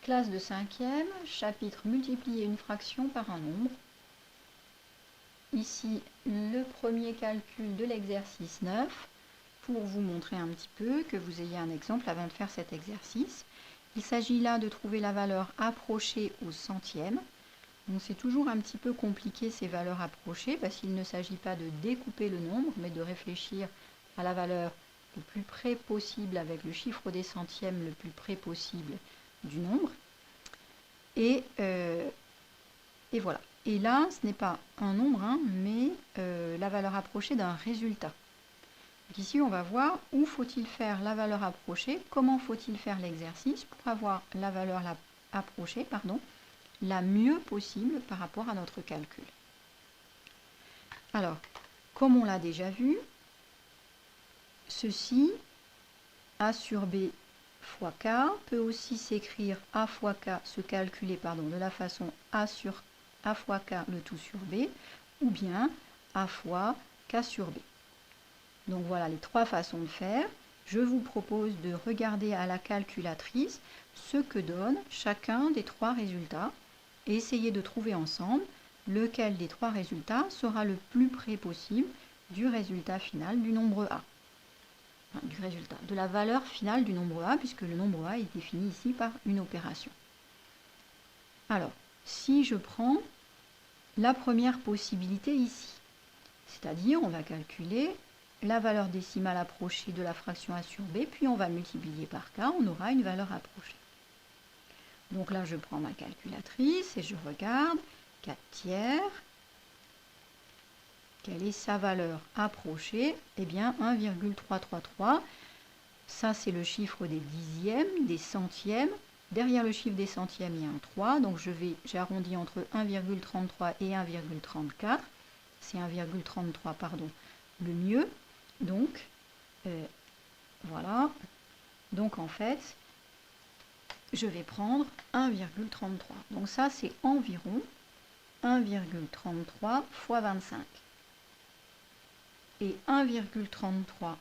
Classe de 5e, chapitre multiplier une fraction par un nombre. Ici, le premier calcul de l'exercice 9, pour vous montrer un petit peu, que vous ayez un exemple avant de faire cet exercice. Il s'agit là de trouver la valeur approchée au centième. Donc c'est toujours un petit peu compliqué ces valeurs approchées, parce qu'il ne s'agit pas de découper le nombre, mais de réfléchir à la valeur le plus près possible avec le chiffre des centièmes le plus près possible du nombre. Et voilà. Et là, ce n'est pas un nombre, hein, mais la valeur approchée d'un résultat. Donc ici, on va voir où faut-il faire la valeur approchée, comment faut-il faire l'exercice pour avoir la valeur approchée, la mieux possible par rapport à notre calcul. Alors, comme on l'a déjà vu, ceci, A sur B fois K, peut aussi s'écrire A fois K, se calculer de la façon A fois K le tout sur B, ou bien A fois K sur B. Donc voilà les trois façons de faire. Je vous propose de regarder à la calculatrice ce que donne chacun des trois résultats et essayer de trouver ensemble lequel des trois résultats sera le plus près possible du résultat final du nombre A. Enfin, du résultat, de la valeur finale du nombre A, puisque le nombre A est défini ici par une opération. Alors, si je prends la première possibilité ici, c'est-à-dire on va calculer la valeur décimale approchée de la fraction A sur B, puis on va multiplier par K, on aura une valeur approchée. Donc là, je prends ma calculatrice et je regarde 4 tiers. Quelle est sa valeur approchée? Eh bien, 1,333. Ça, c'est le chiffre des dixièmes, des centièmes. Derrière le chiffre des centièmes, il y a un 3. Donc, j'arrondis entre 1,33 et 1,34. C'est 1,33, pardon, le mieux. Donc, voilà. Donc, en fait, je vais prendre 1,33. Donc, ça, c'est environ 1,33 fois 25. Et 1,33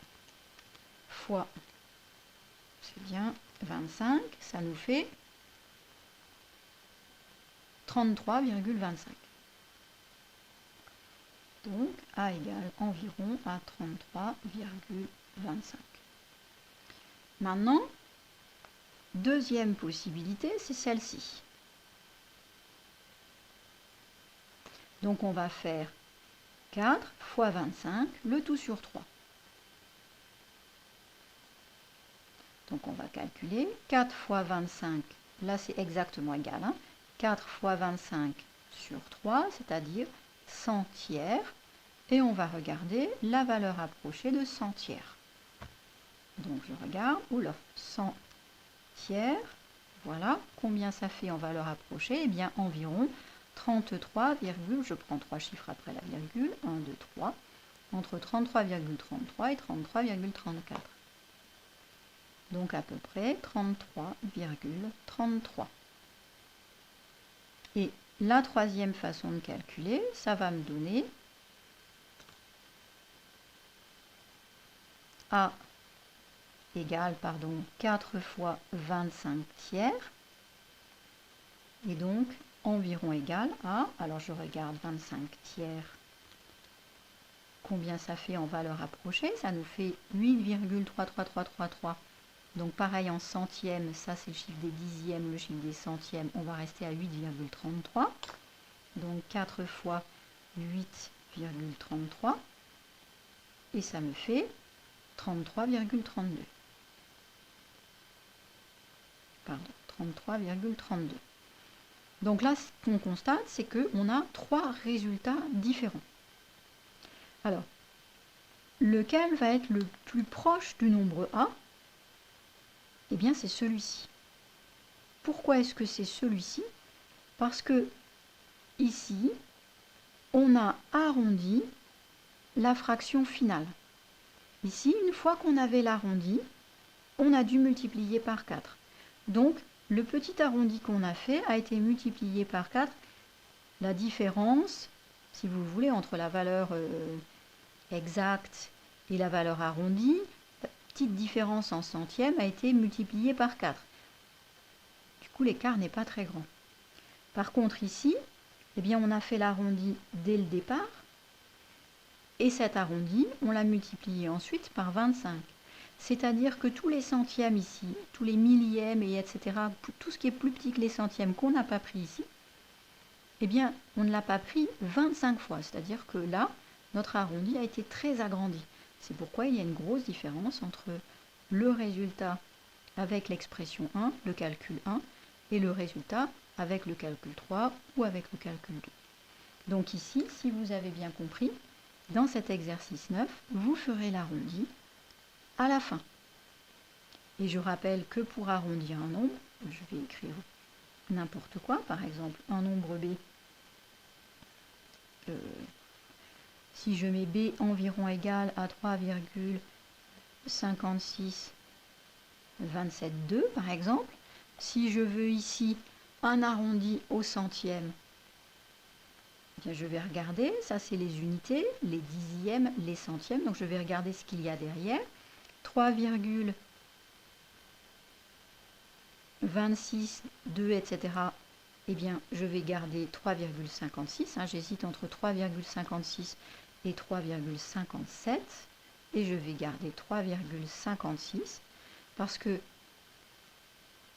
fois, c'est bien, 25, ça nous fait 33,25. Donc, A égale environ à 33,25. Maintenant, deuxième possibilité, c'est celle-ci. Donc, on va faire 4 fois 25, le tout sur 3. Donc, on va calculer 4 fois 25, là c'est exactement égal, 4 fois 25 sur 3, c'est-à-dire 100 tiers. Et on va regarder la valeur approchée de 100 tiers. Donc, je regarde, 100 tiers, voilà, combien ça fait en valeur approchée? Eh bien, environ 33, je prends 3 chiffres après la virgule, 1, 2, 3, entre 33,33 et 33,34. Donc à peu près 33,33. Et la troisième façon de calculer, ça va me donner A égale 4 fois 25 tiers. Et donc environ égal à, alors je regarde 25 tiers, combien ça fait en valeur approchée? Ça nous fait 8,33333. Donc pareil en centièmes, ça c'est le chiffre des dixièmes, le chiffre des centièmes, on va rester à 8,33. Donc 4 fois 8,33. Et ça me fait 33,32. Pardon, 33,32. Donc là, ce qu'on constate, c'est qu'on a trois résultats différents. Alors, lequel va être le plus proche du nombre A? Eh bien, c'est celui-ci. Pourquoi est-ce que c'est celui-ci? Parce que ici, on a arrondi la fraction finale. Ici, une fois qu'on avait l'arrondi, on a dû multiplier par 4. Donc, le petit arrondi qu'on a fait a été multiplié par 4. La différence, si vous voulez, entre la valeur exacte et la valeur arrondie, la petite différence en centièmes a été multipliée par 4. coup, l'écart n'est pas très grand. Par contre, ici, eh bien, on a fait l'arrondi dès le départ. Et cet arrondi, on l'a multiplié ensuite par 25. C'est-à-dire que tous les centièmes ici, tous les millièmes, et etc., tout ce qui est plus petit que les centièmes qu'on n'a pas pris ici, eh bien, on ne l'a pas pris 25 fois. C'est-à-dire que là, notre arrondi a été très agrandi. C'est pourquoi il y a une grosse différence entre le résultat avec l'expression 1, le calcul 1, et le résultat avec le calcul 3 ou avec le calcul 2. Donc ici, si vous avez bien compris, dans cet exercice 9, vous ferez l'arrondi à la fin. Et je rappelle que pour arrondir un nombre, je vais écrire n'importe quoi, par exemple un nombre b. Si je mets b environ égal à 3,5627,2 par exemple, si je veux ici un arrondi au centième, eh bien je vais regarder, ça c'est les unités, les dixièmes, les centièmes, donc je vais regarder ce qu'il y a derrière. 3,26, 2, etc. Eh bien, je vais garder 3,56. J'hésite entre 3,56 et 3,57. Et je vais garder 3,56 parce que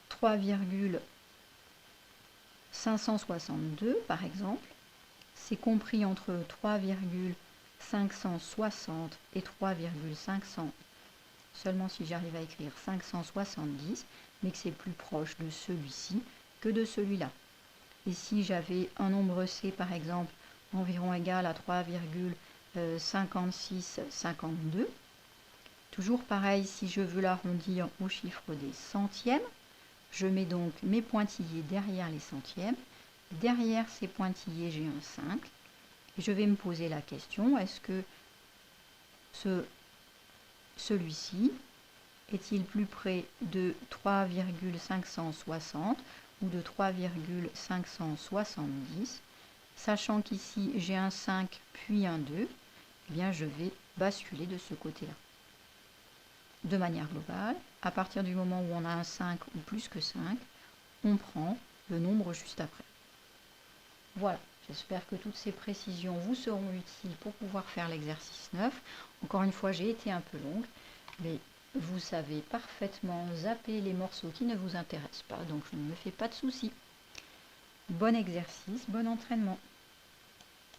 3,562, par exemple, c'est compris entre 3,560 et 3,500. Seulement si j'arrive à écrire 570, mais que c'est plus proche de celui-ci que de celui-là. Et si j'avais un nombre C, par exemple, environ égal à 3,5652, toujours pareil, si je veux l'arrondir au chiffre des centièmes, je mets donc mes pointillés derrière les centièmes. Derrière ces pointillés, j'ai un 5. Et je vais me poser la question, est-ce que celui-ci est-il plus près de 3,560 ou de 3,570? Sachant qu'ici j'ai un 5 puis un 2, eh bien je vais basculer de ce côté-là. De manière globale, à partir du moment où on a un 5 ou plus que 5, on prend le nombre juste après. Voilà, j'espère que toutes ces précisions vous seront utiles pour pouvoir faire l'exercice 9. Encore une fois, j'ai été un peu longue, mais vous savez parfaitement zapper les morceaux qui ne vous intéressent pas, donc je ne me fais pas de soucis. Bon exercice, bon entraînement.